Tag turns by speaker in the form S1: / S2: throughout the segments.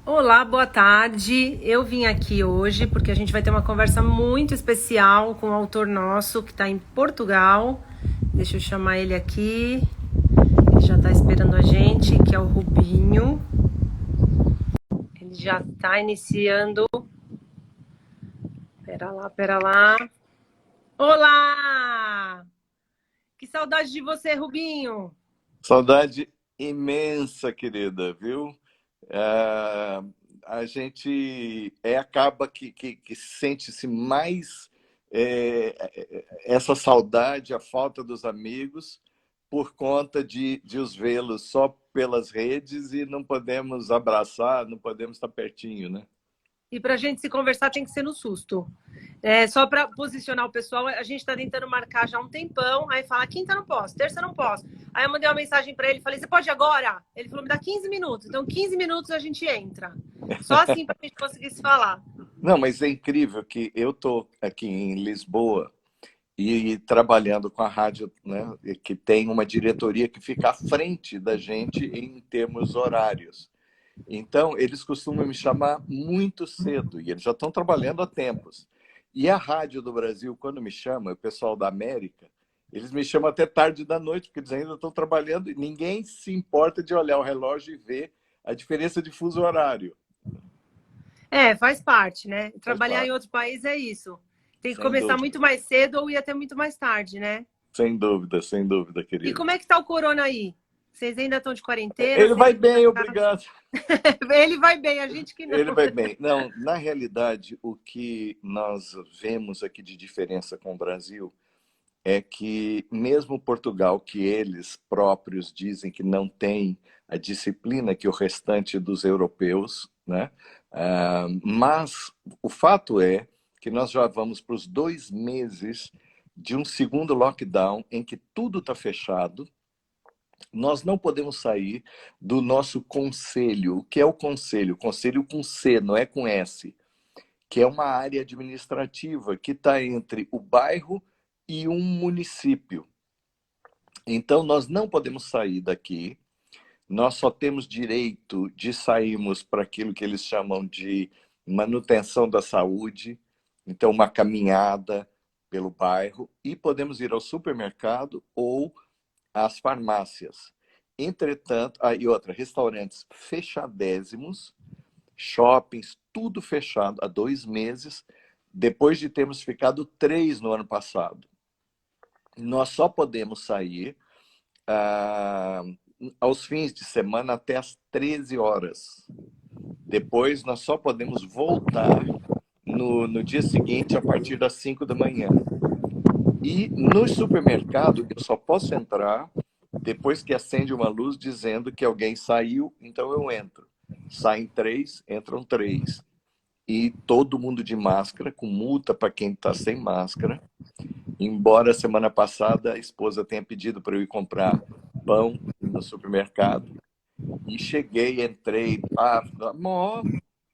S1: Olá, boa tarde. Eu vim aqui hoje porque a gente vai ter uma conversa muito especial com um autor nosso que está em Portugal. Deixa eu chamar ele aqui. Ele já está esperando a gente, que é o Rubinho. Ele já está iniciando. Pera lá, pera lá. Olá! Que saudade de você, Rubinho.
S2: Saudade imensa, querida, viu? É, a gente acaba que sente-se mais essa saudade, a falta dos amigos, por conta de os vê-los só pelas redes e não podemos abraçar, não podemos estar pertinho, né?
S1: E para a gente se conversar tem que ser no susto. Só para posicionar o pessoal, a gente está tentando marcar já há um tempão, aí fala, quinta não posso, terça não posso. Aí eu mandei uma mensagem para ele, falei, você pode agora? Ele falou, me dá 15 minutos. Então 15 minutos a gente entra. Só assim para a gente conseguir se falar.
S2: Não, mas é incrível que eu estou aqui em Lisboa e trabalhando com a rádio, né, que tem uma diretoria que fica à frente da gente em termos horários. Então, eles costumam me chamar muito cedo, e eles já estão trabalhando há tempos. E a Rádio do Brasil, quando me chama, o pessoal da América, eles me chamam até tarde da noite, porque eles ainda estão trabalhando, e ninguém se importa de olhar o relógio e ver a diferença de fuso horário.
S1: Faz parte, né?
S2: Faz
S1: Trabalhar em
S2: parte.
S1: outro país é isso. Tem que
S2: Sem
S1: começar
S2: dúvida.
S1: muito mais cedo ou ir até muito mais tarde, né?
S2: Sem dúvida,
S1: E
S2: querido.
S1: como é que tá o corona aí? Vocês ainda estão de quarentena?
S2: Ele vai
S1: Sempre
S2: bem, obrigado.
S1: Ele vai bem, a gente que não.
S2: Ele vai bem. Não, na realidade, o que nós vemos aqui de diferença com o Brasil é que mesmo Portugal, que eles próprios dizem que não tem a disciplina que o restante dos europeus, né? Mas o fato é que nós já vamos para os 2 meses de um segundo lockdown em que tudo está fechado. Nós não podemos sair do nosso conselho. O que é o conselho? Conselho com C, não é com S, que é uma área administrativa que está entre o bairro e um município. Então, nós não podemos sair daqui, nós só temos direito de sairmos para aquilo que eles chamam de manutenção da saúde, então, uma caminhada pelo bairro, e podemos ir ao supermercado ou às farmácias. Entretanto, e outra, restaurantes fechadésimos, shoppings, tudo fechado há 2 meses, depois de termos ficado 3 no ano passado. Nós só podemos sair aos fins de semana até às 13 horas. Depois, nós só podemos voltar no dia seguinte, a partir das 5 da manhã. E no supermercado, eu só posso entrar depois que acende uma luz dizendo que alguém saiu, então eu entro. Saem 3, entram 3. E todo mundo de máscara, com multa para quem está sem máscara. Embora semana passada a esposa tenha pedido para eu ir comprar pão no supermercado. E cheguei, entrei,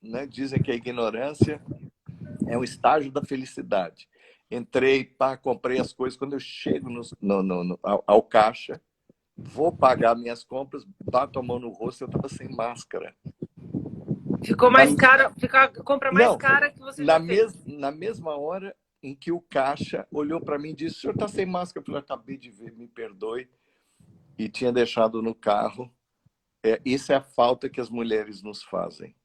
S2: né? Dizem que a ignorância é um estágio da felicidade. Entrei, comprei as coisas. Quando eu chego ao caixa, vou pagar minhas compras, bato a mão no rosto, eu estava sem máscara.
S1: Ficou
S2: Na,
S1: mais cara, ficou a compra mais
S2: não,
S1: cara que você já fez.
S2: na mesma hora em que o caixa olhou para mim e disse: o senhor está sem máscara? Eu falei: acabei de ver, me perdoe. E tinha deixado no carro. Isso é a falta que as mulheres nos fazem.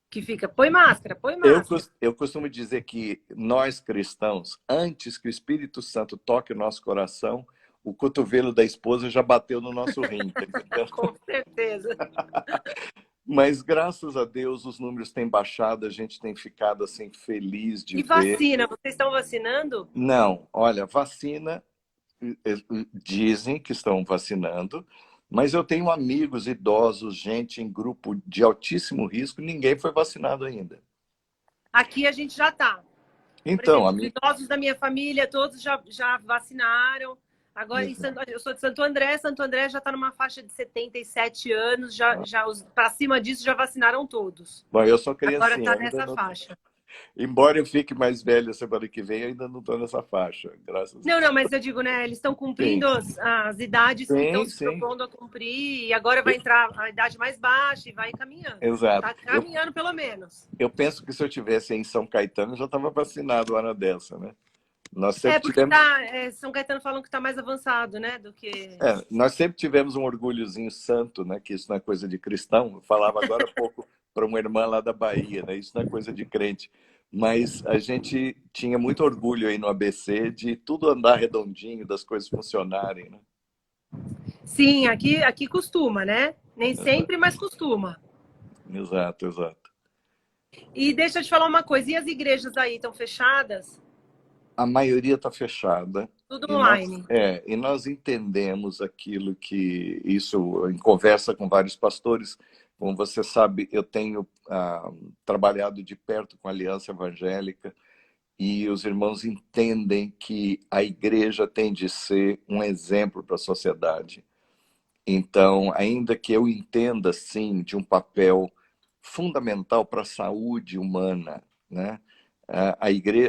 S1: Que fica, põe máscara, põe
S2: Eu,
S1: máscara.
S2: eu costumo dizer que nós cristãos, antes que o Espírito Santo toque o nosso coração, o cotovelo da esposa já bateu no nosso rim. Tá entendendo?
S1: Com certeza.
S2: Mas graças a Deus os números têm baixado, a gente tem ficado assim feliz de
S1: E
S2: ver.
S1: vacina, vocês estão vacinando?
S2: Não, olha, vacina, dizem que estão vacinando, mas eu tenho amigos idosos, gente em grupo de altíssimo risco, ninguém foi vacinado ainda.
S1: Aqui a gente já está. Por
S2: Então,
S1: exemplo, os idosos da minha família, todos já vacinaram. Agora, eu sou de Santo André já está numa faixa de 77 anos, para cima disso já vacinaram todos.
S2: bom, eu sou
S1: Agora
S2: criancinha
S1: está
S2: ainda,
S1: nessa
S2: não,
S1: faixa.
S2: Embora eu fique mais velho semana que vem, eu ainda não estou nessa faixa, graças a
S1: Não,
S2: Deus.
S1: não, mas eu digo, né? Eles estão cumprindo
S2: Sim,
S1: as idades que estão
S2: sim,
S1: se
S2: sim.
S1: propondo a cumprir, e agora vai entrar a idade mais baixa e vai caminhando.
S2: Exato.
S1: Tá caminhando pelo menos.
S2: Eu penso que se eu tivesse em São Caetano, eu já estava vacinado hora dessa, né? Nós
S1: É,
S2: sempre
S1: porque
S2: tivemos,
S1: São Caetano falam que tá mais avançado, né? Do que.
S2: nós sempre tivemos um orgulhozinho santo, né? Que isso não é coisa de cristão. Eu falava agora há pouco para uma irmã lá da Bahia, né? Isso não é coisa de crente. Mas a gente tinha muito orgulho aí no ABC de tudo andar redondinho, das coisas funcionarem, né?
S1: Sim, aqui costuma, né? Nem sempre, mas costuma.
S2: Exato, exato.
S1: E deixa eu te falar uma coisa, e as igrejas aí estão fechadas?
S2: A maioria está fechada
S1: Tudo
S2: e
S1: online.
S2: nós entendemos aquilo que isso em conversa com vários pastores. Como você sabe, eu tenho trabalhado de perto com a Aliança Evangélica e os irmãos entendem que a igreja tem de ser um exemplo para a sociedade. Então, ainda que eu entenda, sim, de um papel fundamental para a saúde humana, né?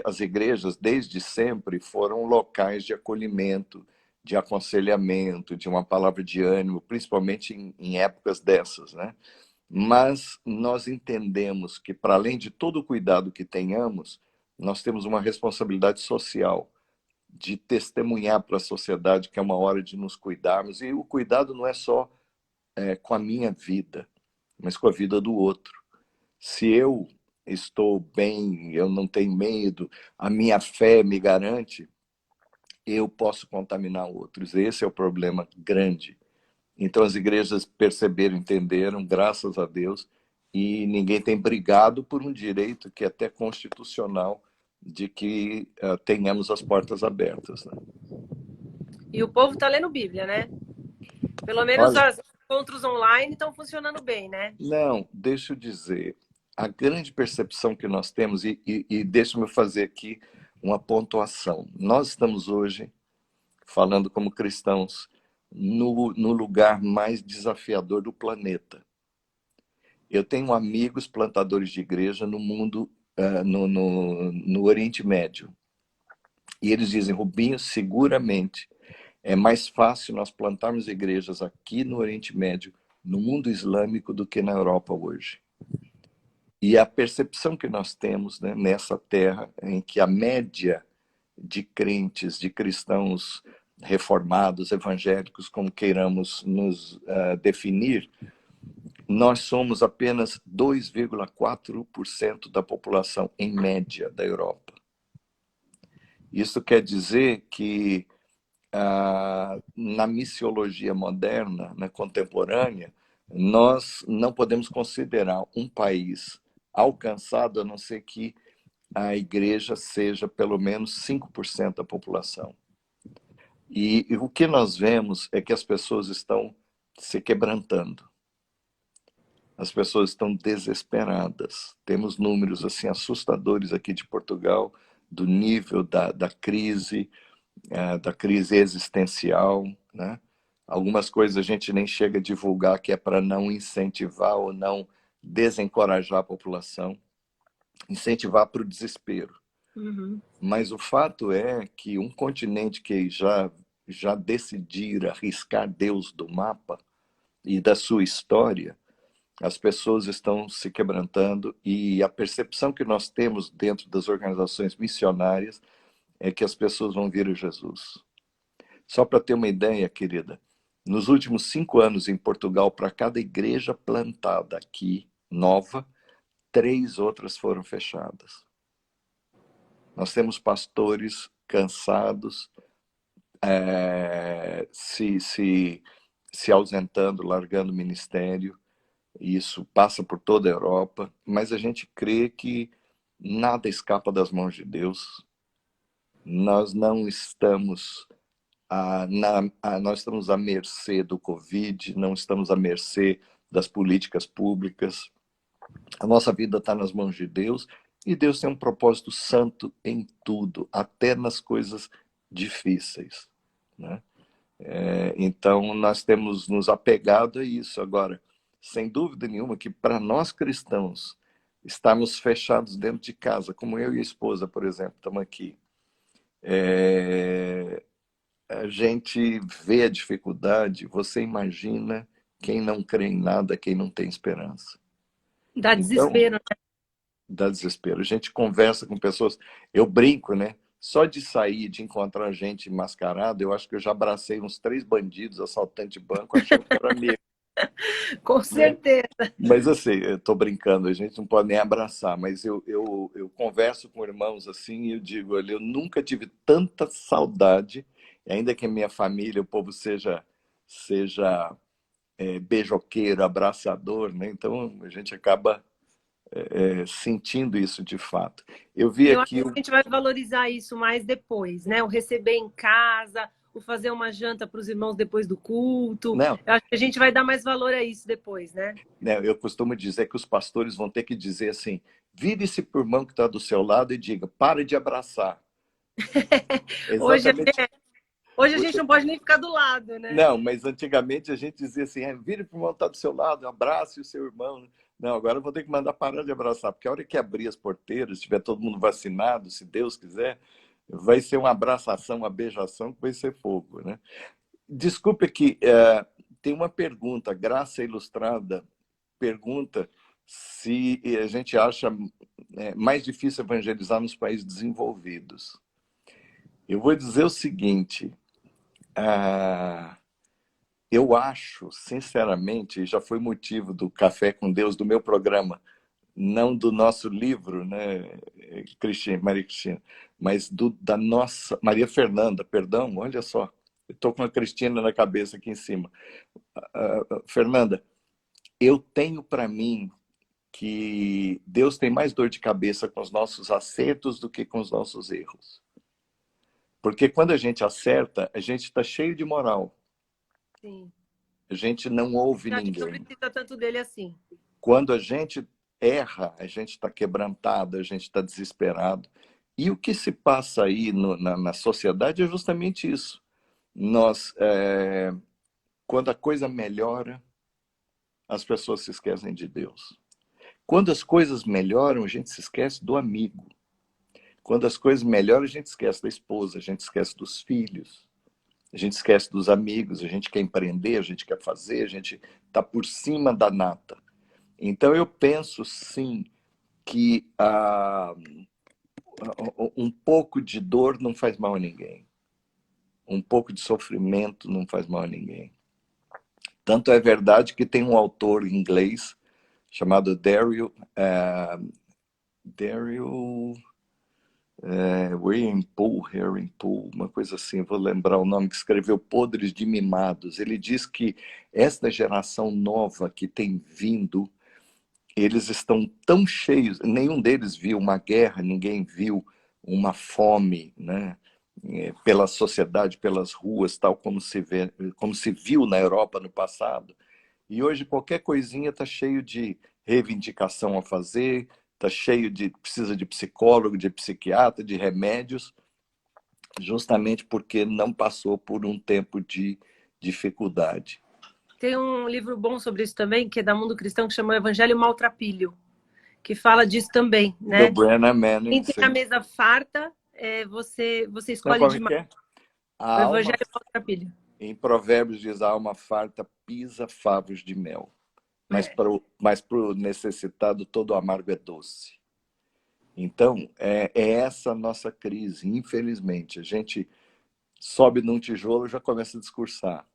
S2: As igrejas, desde sempre, foram locais de acolhimento, de aconselhamento, de uma palavra de ânimo, principalmente em épocas dessas, né? Mas nós entendemos que, para além de todo o cuidado que tenhamos, nós temos uma responsabilidade social de testemunhar para a sociedade que é uma hora de nos cuidarmos. E o cuidado não é só com a minha vida, mas com a vida do outro. Se eu estou bem, eu não tenho medo, a minha fé me garante, eu posso contaminar outros. Esse é o problema grande. Então as igrejas perceberam, entenderam, graças a Deus, e ninguém tem brigado por um direito que é até constitucional de que tenhamos as portas abertas, né?
S1: E o povo tá lendo Bíblia, né? Pelo menos
S2: Olha,
S1: os encontros online estão funcionando bem, né?
S2: não, deixa eu dizer, a grande percepção que nós temos, e deixa-me fazer aqui uma pontuação. Nós estamos hoje, falando como cristãos, no lugar mais desafiador do planeta. Eu tenho amigos plantadores de igreja no mundo, no Oriente Médio. E eles dizem, Rubinho, seguramente é mais fácil nós plantarmos igrejas aqui no Oriente Médio, no mundo islâmico, do que na Europa hoje. E a percepção que nós temos, né, nessa terra, em que a média de crentes, de cristãos reformados, evangélicos, como queiramos nos definir, nós somos apenas 2,4% da população, em média, da Europa. Isso quer dizer que na missiologia moderna, na contemporânea, nós não podemos considerar um país alcançado a não ser que a igreja seja pelo menos 5% da população. E o que nós vemos é que as pessoas estão se quebrantando. As pessoas estão desesperadas. Temos números assim assustadores aqui de Portugal do nível da crise, da crise existencial, né? Algumas coisas a gente nem chega a divulgar que é para não incentivar ou não desencorajar a população, incentivar para o desespero.
S1: Uhum.
S2: Mas o fato é que um continente que já decidir arriscar Deus do mapa e da sua história, as pessoas estão se quebrantando e a percepção que nós temos dentro das organizações missionárias é que as pessoas vão vir a Jesus. Só para ter uma ideia, querida, nos últimos 5 anos em Portugal, para cada igreja plantada aqui, nova, 3 outras foram fechadas. Nós temos pastores cansados, se ausentando, largando o ministério. Isso passa por toda a Europa, mas a gente crê que nada escapa das mãos de Deus. Nós não estamos nós estamos à mercê do Covid, não estamos à mercê das políticas públicas. A nossa vida está nas mãos de Deus e Deus tem um propósito santo em tudo, até nas coisas difíceis, né? Então, nós temos nos apegado a isso. Agora, sem dúvida nenhuma que para nós cristãos, estarmos fechados dentro de casa, como eu e a esposa, por exemplo, estamos aqui. A gente vê a dificuldade, você imagina quem não crê em nada, quem não tem esperança.
S1: Dá
S2: Então,
S1: desespero.
S2: dá desespero. A gente conversa com pessoas, eu brinco, né? Só de sair, de encontrar gente mascarada, eu acho que eu já abracei uns 3 bandidos, assaltantes de banco, achando que era amigo,
S1: Com
S2: né?
S1: certeza.
S2: Mas assim, eu tô brincando, a gente não pode nem abraçar, mas eu converso com irmãos assim e eu digo, olha, eu nunca tive tanta saudade, ainda que a minha família, o povo seja beijoqueiro, abraçador, né? Então a gente acaba sentindo isso de fato. Eu vi
S1: Eu acho
S2: aqui,
S1: que a gente vai valorizar isso mais depois, né? O receber em casa, o fazer uma janta para os irmãos depois do culto.
S2: não,
S1: Eu acho que a gente vai dar mais valor a isso depois, né?
S2: né, eu costumo dizer que os pastores vão ter que dizer assim, vire-se para o irmão que está do seu lado e diga, pare de abraçar.
S1: Hoje,
S2: Exatamente.
S1: hoje a gente não pode nem ficar do lado, né?
S2: Não, mas antigamente a gente dizia assim, vire para o irmão que está do seu lado, abrace o seu irmão. Não, agora eu vou ter que mandar parar de abraçar, porque a hora que abrir as porteiras, estiver todo mundo vacinado, se Deus quiser, vai ser uma abraçação, uma beijação que vai ser fogo, né? Desculpe que tem uma pergunta, Graça Ilustrada pergunta se a gente acha mais difícil evangelizar nos países desenvolvidos. Eu vou dizer o seguinte, ah, eu acho, sinceramente, já foi motivo do Café com Deus, do meu programa, não do nosso livro, né, Maria Cristina, mas da nossa, Maria Fernanda, perdão, olha só, estou com a Cristina na cabeça aqui em cima. Fernanda, eu tenho para mim que Deus tem mais dor de cabeça com os nossos acertos do que com os nossos erros. Porque quando a gente acerta, a gente está cheio de moral.
S1: Sim.
S2: A gente não ouve
S1: Eu acho que não
S2: ninguém.
S1: precisa tanto dele assim.
S2: Quando a gente erra, a gente está quebrantado, a gente está desesperado. E o que se passa aí na sociedade é justamente isso. Nós, quando a coisa melhora, as pessoas se esquecem de Deus. Quando as coisas melhoram, a gente se esquece do amigo. Quando as coisas melhoram, a gente esquece da esposa, a gente esquece dos filhos, a gente esquece dos amigos, a gente quer empreender, a gente quer fazer, a gente está por cima da nata. Então, eu penso, sim, que um pouco de dor não faz mal a ninguém. Um pouco de sofrimento não faz mal a ninguém. Tanto é verdade que tem um autor inglês chamado Daryl Harry Poole, uma coisa assim, vou lembrar o nome, que escreveu Podres de Mimados. Ele diz que esta geração nova que tem vindo, eles estão tão cheios, nenhum deles viu uma guerra, ninguém viu uma fome, né? Pela sociedade, pelas ruas, tal como se viu na Europa no passado. E hoje qualquer coisinha está cheio de reivindicação a fazer, está cheio precisa de psicólogo, de psiquiatra, de remédios, justamente porque não passou por um tempo de dificuldade.
S1: Tem um livro bom sobre isso também, que é da Mundo Cristão, que chama Evangelho Maltrapilho, que fala disso também,
S2: Do
S1: né?
S2: Brennan Manning,
S1: Quem tem a
S2: sim.
S1: mesa farta, você
S2: Não,
S1: escolhe
S2: como é
S1: demais.
S2: que é? A
S1: O
S2: alma,
S1: Evangelho Maltrapilho.
S2: em Provérbios diz, a alma farta pisa favos de mel, mas
S1: É.
S2: para o necessitado todo amargo é doce. Então, é essa a nossa crise, infelizmente. A gente sobe num tijolo e já começa a discursar.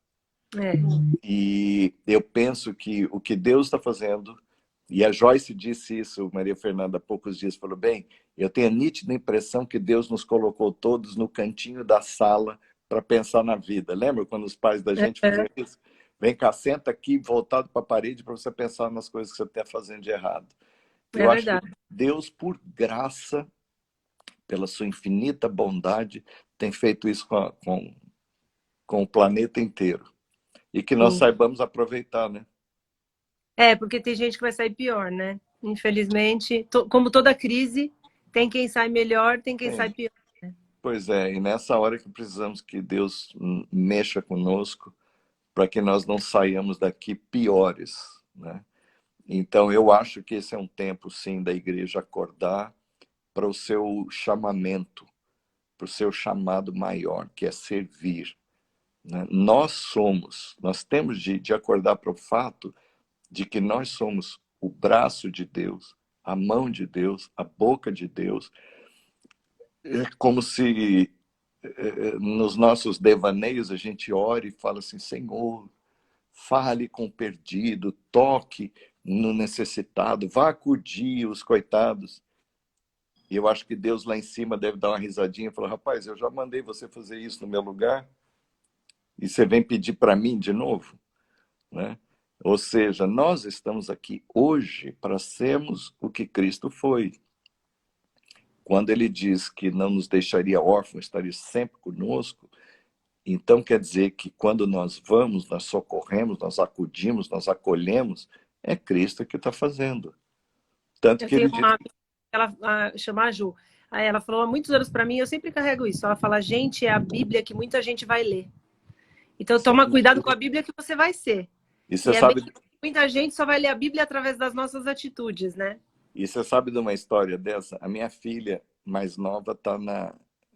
S1: É.
S2: E eu penso que o que Deus está fazendo, e a Joyce disse isso, Maria Fernanda, há poucos dias, falou, bem, eu tenho a nítida impressão que Deus nos colocou todos no cantinho da sala para pensar na vida. Lembra quando os pais da gente faziam isso? Vem cá, senta aqui, voltado para a parede, para você pensar nas coisas que você está fazendo de errado.
S1: É
S2: Eu acho que
S1: verdade.
S2: Deus, por graça, pela sua infinita bondade, tem feito isso com o planeta inteiro. E que nós
S1: Sim.
S2: saibamos aproveitar, né?
S1: É, porque tem gente que vai sair pior, né? Infelizmente, como toda crise, tem quem sai melhor, tem quem sai
S2: Sim.
S1: pior.
S2: Pois é, e nessa hora que precisamos que Deus mexa conosco para que nós não saiamos daqui piores, né? Então, eu acho que esse é um tempo, sim, da igreja acordar para o seu chamamento, para o seu chamado maior, que é servir, né? Nós temos de acordar para o fato de que nós somos o braço de Deus, a mão de Deus, a boca de Deus. É como se nos nossos devaneios a gente ore e fala assim: Senhor, fale com o perdido, toque no necessitado, vá acudir os coitados. E eu acho que Deus lá em cima deve dar uma risadinha e falar: rapaz, eu já mandei você fazer isso no meu lugar e você vem pedir para mim de novo, né? Ou seja, nós estamos aqui hoje para sermos o que Cristo foi. Quando ele diz que não nos deixaria órfãos, estaria sempre conosco, então quer dizer que quando nós vamos, nós socorremos, nós acudimos, nós acolhemos, é Cristo que está fazendo. Tanto
S1: Eu
S2: que
S1: tenho
S2: ele diz...
S1: uma amiga, ela chama a Ju. Aí ela falou há muitos anos para mim, eu sempre carrego isso. Ela fala: gente, é a Bíblia que muita gente vai ler. Então toma cuidado com a Bíblia que você vai ser.
S2: E
S1: E
S2: você
S1: é bem,
S2: sabe,
S1: muita gente só vai ler a Bíblia através das nossas atitudes, né?
S2: e você sabe de uma história dessa? A minha filha mais nova está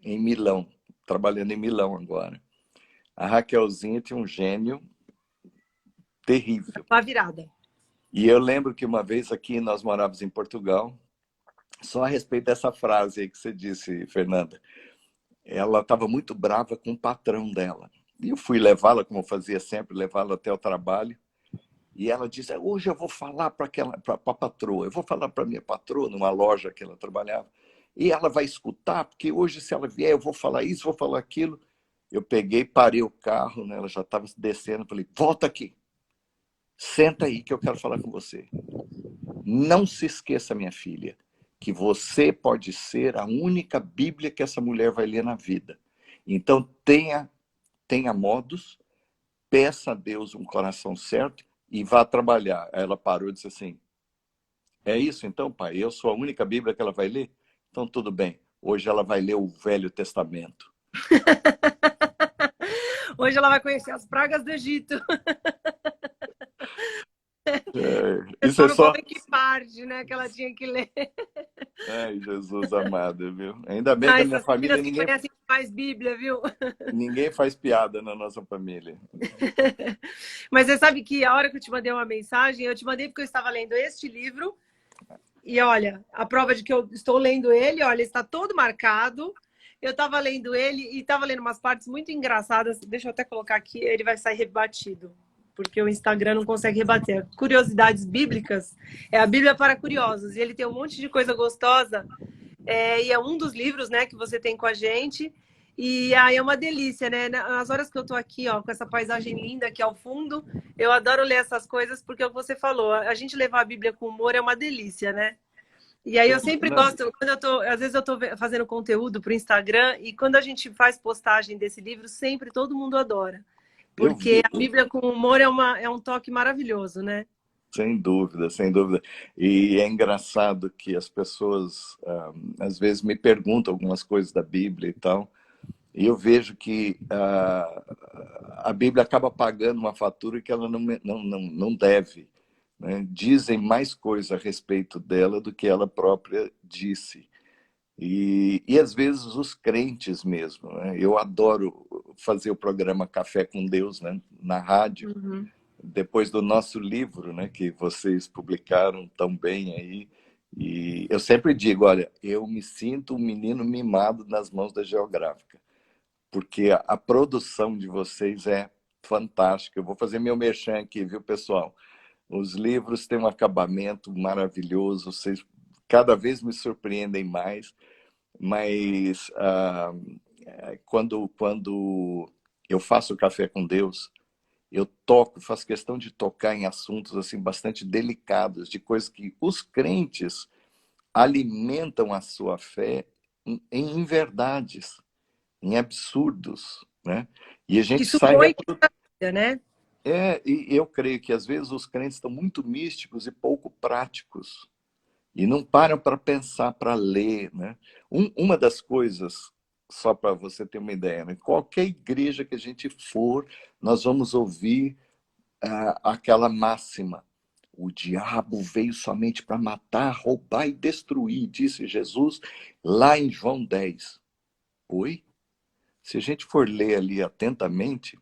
S2: em Milão, trabalhando em Milão agora. A Raquelzinha tinha um gênio terrível.
S1: Uma virada.
S2: E eu lembro que uma vez aqui nós morávamos em Portugal, só a respeito dessa frase aí que você disse, Fernanda. Ela estava muito brava com o patrão dela. E eu fui levá-la, como eu fazia sempre, levá-la até o trabalho. E ela disse: hoje eu vou falar para a patroa, eu vou falar para a minha patroa, numa loja que ela trabalhava. E ela vai escutar, porque hoje, se ela vier, eu vou falar isso, vou falar aquilo. Eu peguei, parei o carro, né? Ela já estava descendo, falei: volta aqui, senta aí que eu quero falar com você. Não se esqueça, minha filha, que você pode ser a única Bíblia que essa mulher vai ler na vida. Então, tenha modos, peça a Deus um coração certo e vá trabalhar. Aí ela parou e disse assim: é isso então, pai? Eu sou a única Bíblia que ela vai ler? Então, tudo bem. Hoje ela vai ler o Velho Testamento.
S1: Hoje ela vai conhecer as pragas do Egito.
S2: Isso
S1: Só
S2: é
S1: não falou
S2: só...
S1: em que parte, né, que ela tinha que ler.
S2: Ai, Jesus amado, viu? Ainda bem que
S1: Ah,
S2: a minha
S1: essas
S2: família,
S1: meninas que conhecem mais Bíblia, viu?
S2: ninguém faz piada na nossa família.
S1: Mas você sabe que a hora que eu te mandei uma mensagem, eu te mandei porque eu estava lendo este livro. E olha, a prova de que eu estou lendo ele, olha, está todo marcado. Eu estava lendo ele e estava lendo umas partes muito engraçadas. Deixa eu até colocar aqui, ele vai sair rebatido, porque o Instagram não consegue rebater. Curiosidades bíblicas é a Bíblia para curiosos. E ele tem um monte de coisa gostosa. E é um dos livros, né, que você tem com a gente. E aí é uma delícia, né? Nas horas que eu tô aqui, ó, com essa paisagem linda aqui ao fundo, eu adoro ler essas coisas porque é o que você falou, a gente levar a Bíblia com humor é uma delícia, né? E aí eu sempre
S2: Não,
S1: gosto, quando eu tô, às vezes eu tô fazendo conteúdo para o Instagram e quando a gente faz postagem desse livro, sempre todo mundo adora.
S2: eu
S1: Porque
S2: vi.
S1: a Bíblia com humor é um toque maravilhoso, né?
S2: Sem dúvida, sem dúvida. E é engraçado que as pessoas, às vezes, me perguntam algumas coisas da Bíblia e tal, e eu vejo que a Bíblia acaba pagando uma fatura que ela não deve, né? Dizem mais coisas a respeito dela do que ela própria disse. E às vezes os crentes mesmo, né? Eu adoro fazer o programa Café com Deus, né? Na rádio,
S1: Uhum.
S2: depois do nosso livro, né, que vocês publicaram tão bem aí. E eu sempre digo, olha, eu me sinto um menino mimado nas mãos da Geográfica, porque a produção de vocês é fantástica. Eu vou fazer meu merchan aqui, viu, pessoal? Os livros têm um acabamento maravilhoso, vocês cada vez me surpreendem mais, mas quando eu faço Café com Deus, eu faço questão de tocar em assuntos assim bastante delicados, de coisas que os crentes alimentam a sua fé em inverdades, em absurdos, né? E a
S1: Que
S2: gente sai
S1: supõe que é, né?
S2: e eu creio que às vezes os crentes estão muito místicos e pouco práticos e não param para pensar, para ler, né? Uma das coisas, só para você ter uma ideia, né? Qualquer igreja que a gente for, nós vamos ouvir aquela máxima: O diabo veio somente para matar, roubar e destruir, disse Jesus lá em João 10. Oi? Se a gente for ler ali atentamente,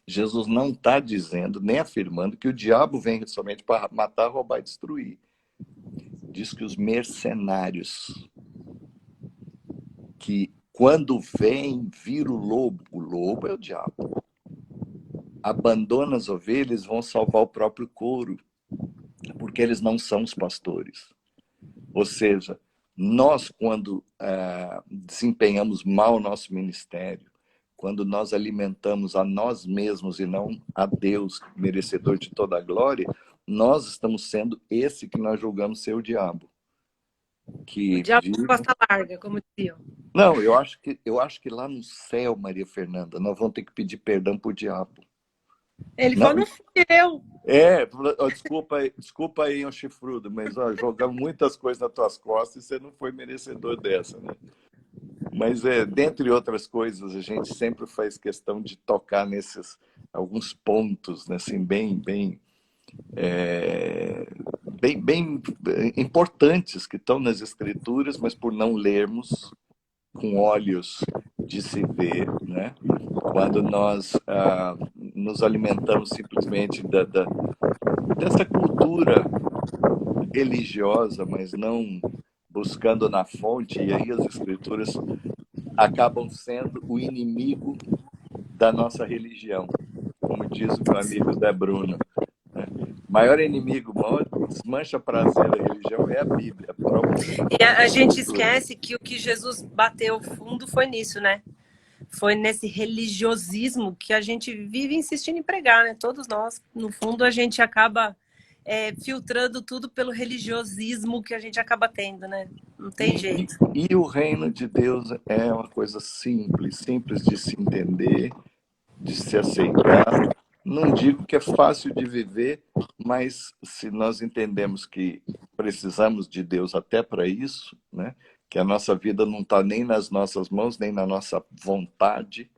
S2: Jesus não está dizendo, nem afirmando que o diabo vem somente para matar, roubar e destruir. Diz que os mercenários, que quando vem, vira o lobo é o diabo. Abandona as ovelhas, vão salvar o próprio couro, porque eles não são os pastores. Ou seja, nós, quando desempenhamos mal o nosso ministério, quando nós alimentamos a nós mesmos e não a Deus, merecedor de toda a glória, nós estamos sendo esse que nós julgamos ser o diabo.
S1: O
S2: Que
S1: diabo de
S2: vive...
S1: costa larga, como diziam.
S2: Não, eu acho que lá no céu, Maria Fernanda, nós vamos ter que pedir perdão pro diabo.
S1: Ele
S2: Não,
S1: falou, não fui eu.
S2: desculpa aí, um chifrudo, mas jogamos muitas coisas nas tuas costas e você não foi merecedor dessa, né? Mas, dentre outras coisas, a gente sempre faz questão de tocar nesses alguns pontos, né, assim, bem importantes que estão nas Escrituras, mas por não lermos com olhos de se ver, né? Quando nós nos alimentamos simplesmente dessa cultura religiosa, mas não buscando na fonte, e aí as Escrituras acabam sendo o inimigo da nossa religião, como diz o meu amigo Zé Bruno. Né? Maior inimigo, maior desmancha prazer da religião é a Bíblia, a própria
S1: E a gente
S2: Escritura.
S1: esquece que o que Jesus bateu fundo foi nisso, né? Foi nesse religiosismo que a gente vive insistindo em pregar, né? Todos nós, no fundo, a gente acaba filtrando tudo pelo religiosismo que a gente acaba tendo, né? Não tem
S2: E,
S1: jeito.
S2: e o reino de Deus é uma coisa simples, simples de se entender, de se aceitar. Não digo que é fácil de viver, mas se nós entendemos que precisamos de Deus até para isso, né? Que a nossa vida não está nem nas nossas mãos, nem na nossa vontade,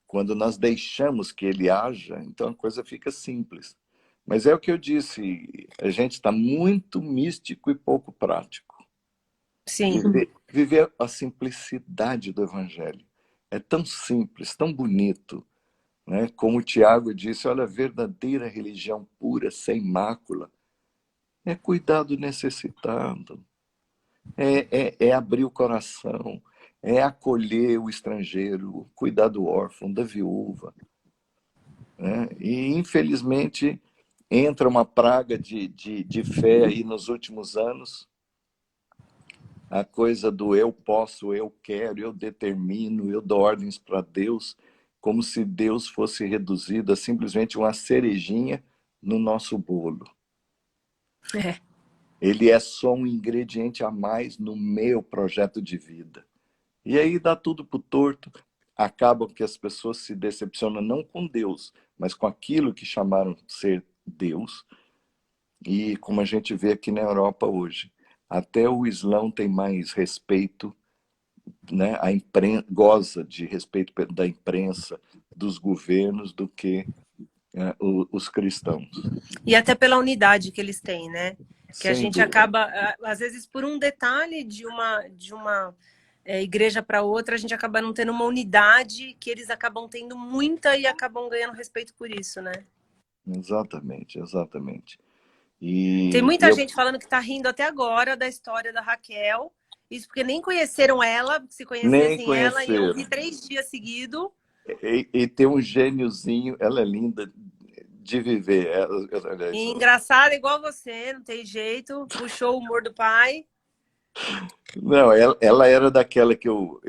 S2: quando nós deixamos que Ele haja, então a coisa fica simples. Mas é o que eu disse, a gente está muito místico e pouco prático.
S1: Sim.
S2: Viver a simplicidade do Evangelho. É tão simples, tão bonito, né? Como o Tiago disse, olha, a verdadeira religião pura, sem mácula, é cuidar do necessitado, é abrir o coração, é acolher o estrangeiro, cuidar do órfão, da viúva. Né? E, infelizmente, entra uma praga de fé aí nos últimos anos, a coisa do eu posso, eu quero, eu determino, eu dou ordens para Deus, como se Deus fosse reduzido a simplesmente uma cerejinha no nosso bolo.
S1: É.
S2: Ele é só um ingrediente a mais no meu projeto de vida. E aí dá tudo pro torto. Acaba que as pessoas se decepcionam não com Deus, mas com aquilo que chamaram ser Deus. E como a gente vê aqui na Europa hoje, até o Islão tem mais respeito, né? Goza de respeito da imprensa, dos governos, do que os cristãos.
S1: E até pela unidade que eles têm, né? Que a
S2: Sem
S1: gente
S2: dúvida.
S1: acaba, às vezes, por um detalhe de uma igreja para outra, a gente acaba não tendo uma unidade que eles acabam tendo muita e acabam ganhando respeito por isso, né?
S2: Exatamente, exatamente.
S1: Tem
S2: E
S1: muita gente falando que está rindo até agora da história da Raquel. Isso porque nem conheceram ela, se
S2: nem
S1: conhecessem ela, iam rir
S2: conheceram.
S1: 3 dias seguidos.
S2: E tem um gêniozinho, ela é linda de viver.
S1: E engraçada igual você, não tem jeito. Puxou o humor do pai.
S2: Não, ela era daquela que eu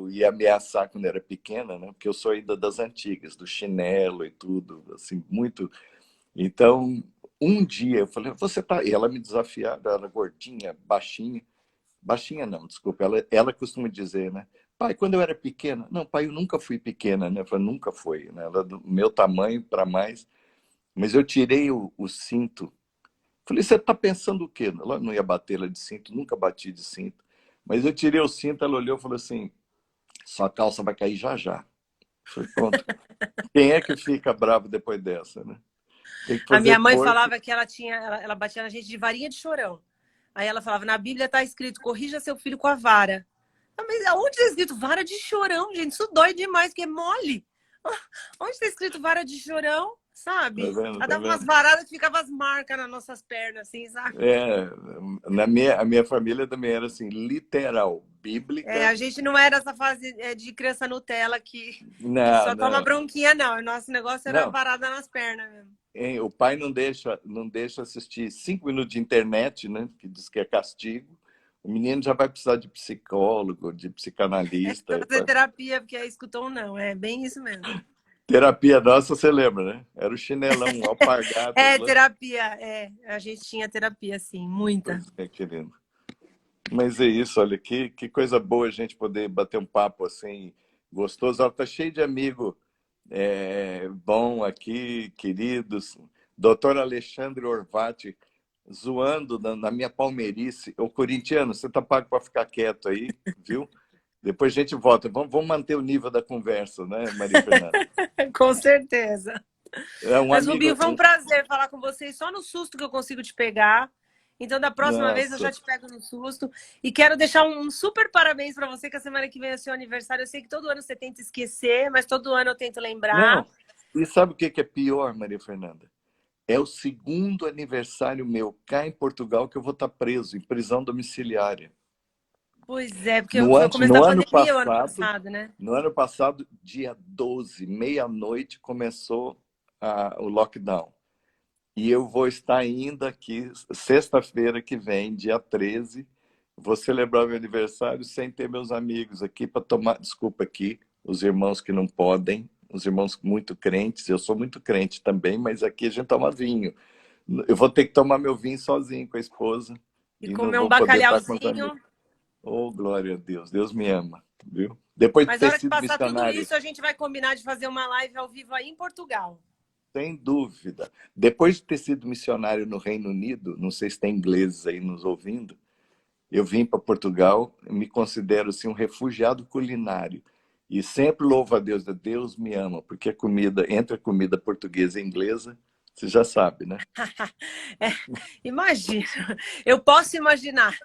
S2: ia ameaçar quando era pequena, né? Porque eu sou ainda das antigas, do chinelo e tudo, assim, muito. Então, um dia eu falei, você tá. E ela me desafiava, ela era gordinha, baixinha. Baixinha não, desculpa, ela costuma dizer, né? Pai, quando eu era pequena. Não, pai, eu nunca fui pequena, né? Eu falei, nunca foi, né? Ela é do meu tamanho para mais. Mas eu tirei o cinto. Falei, você está pensando o quê? Ela não ia bater ela de cinto, nunca bati de cinto. Mas eu tirei o cinto, ela olhou e falou assim, sua calça vai cair já já. Eu falei, pronto. Quem é que fica bravo depois dessa, né? Tem que
S1: A minha
S2: fazer
S1: mãe
S2: força.
S1: falava que ela batia na gente de varinha de chorão. Aí ela falava, na Bíblia está escrito, corrija seu filho com a vara. Mas aonde está escrito vara de chorão, gente? Isso dói demais, que é mole. Onde está escrito vara de chorão,
S2: Tá
S1: sabe?
S2: vendo?
S1: Ela
S2: Tá
S1: dava umas
S2: vendo?
S1: varadas que ficavam as marcas nas nossas pernas, assim, sabe?
S2: É, a minha família também era assim, literal,
S1: É,
S2: bíblica.
S1: a gente não era essa fase de criança Nutella que
S2: Não,
S1: só toma
S2: não,
S1: bronquinha, não. O nosso negócio era
S2: não.
S1: varada nas pernas mesmo.
S2: Hein, o pai não deixa assistir 5 minutos de internet, né? Que diz que é castigo. O menino já vai precisar de psicólogo, de
S1: É,
S2: psicanalista.
S1: precisa fazer terapia, porque é escutou não. É bem isso mesmo.
S2: Terapia nossa, você lembra, né? Era o chinelão, alpargatas
S1: É,
S2: lá.
S1: terapia, é. A gente tinha terapia, sim, muita.
S2: Pois é, querido. Mas é isso, olha, que coisa boa a gente poder bater um papo assim, gostoso. Ela tá cheio de amigo bom aqui, queridos. Doutor Alexandre Orvati, zoando na minha palmeirice. Ô, corintiano, você tá pago para ficar quieto aí, viu? Depois a gente volta. Vamos manter o nível da conversa, né, Maria Fernanda?
S1: Com certeza.
S2: É um
S1: Mas,
S2: amigo.
S1: Rubinho, foi um prazer falar com vocês. Só no susto que eu consigo te pegar. Então, da próxima vez, eu
S2: Nossa.
S1: já te pego no susto. E quero deixar um super parabéns para você, que a semana que vem é o seu aniversário. Eu sei que todo ano você tenta esquecer, mas todo ano eu tento lembrar.
S2: Não. E sabe o que é pior, Maria Fernanda? É o segundo aniversário meu cá em Portugal que eu vou estar preso, em prisão domiciliária.
S1: Pois é, porque
S2: No
S1: foi o
S2: ano,
S1: começo da
S2: no ano
S1: pandemia o ano
S2: passado,
S1: passado, né?
S2: no ano passado, dia 12, meia-noite, começou o lockdown. E eu vou estar ainda aqui, sexta-feira que vem, dia 13, vou celebrar meu aniversário sem ter meus amigos aqui para tomar. Desculpa aqui, os irmãos que não podem, os irmãos muito crentes, eu sou muito crente também, mas aqui a gente toma vinho. Eu vou ter que tomar meu vinho sozinho com a esposa
S1: E
S2: e não
S1: comer um
S2: vou poder estar com os amigos.
S1: bacalhauzinho.
S2: Oh, glória a Deus, Deus me ama, viu? Depois de
S1: Mas na
S2: ter
S1: hora que
S2: sido
S1: passar tudo
S2: missionário,
S1: isso, a gente vai combinar de fazer uma live ao vivo aí em Portugal.
S2: sem dúvida. Depois de ter sido missionário no Reino Unido, não sei se tem ingleses aí nos ouvindo, eu vim para Portugal, me considero assim, um refugiado culinário. E sempre louvo a Deus me ama, porque a comida, entre a comida portuguesa e inglesa, você já sabe, né?
S1: É, imagina, eu posso imaginar.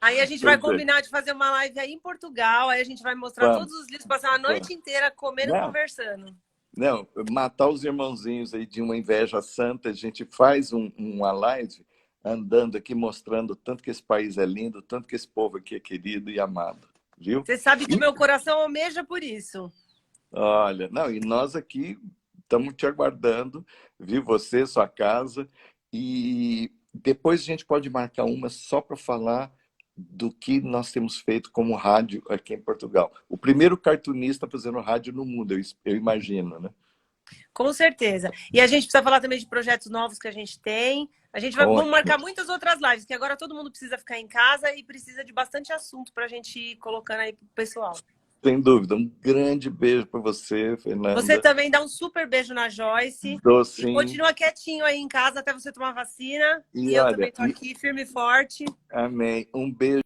S1: Aí a gente vai
S2: Pois é,
S1: combinar de fazer uma live aí em Portugal, aí a gente vai mostrar todos
S2: vamos,
S1: os livros, passar a
S2: vamos.
S1: noite inteira comendo e
S2: Não,
S1: conversando.
S2: não, matar os irmãozinhos aí de uma inveja santa, a gente faz uma live andando aqui mostrando tanto que esse país é lindo, tanto que esse povo aqui é querido e amado, viu?
S1: Você sabe que o
S2: E,
S1: meu coração almeja por isso.
S2: olha, não, e nós aqui estamos te aguardando, viu? Você, sua casa, e depois a gente pode marcar uma só para falar do que nós temos feito como rádio aqui em Portugal. O primeiro cartunista fazendo rádio no mundo, eu imagino, né?
S1: Com certeza. E a gente precisa falar também de projetos novos que a gente tem. Vamos
S2: Ótimo.
S1: marcar muitas outras lives, que agora todo mundo precisa ficar em casa e precisa de bastante assunto para a gente ir colocando aí pro pessoal.
S2: Sem dúvida. Um grande beijo para você,
S1: Você
S2: Fernanda.
S1: também dá um super beijo na Joyce e
S2: Docinho.
S1: continua quietinho aí em casa até você tomar vacina. E
S2: E
S1: eu também
S2: olha,
S1: tô aqui firme e forte.
S2: amém. Um beijo.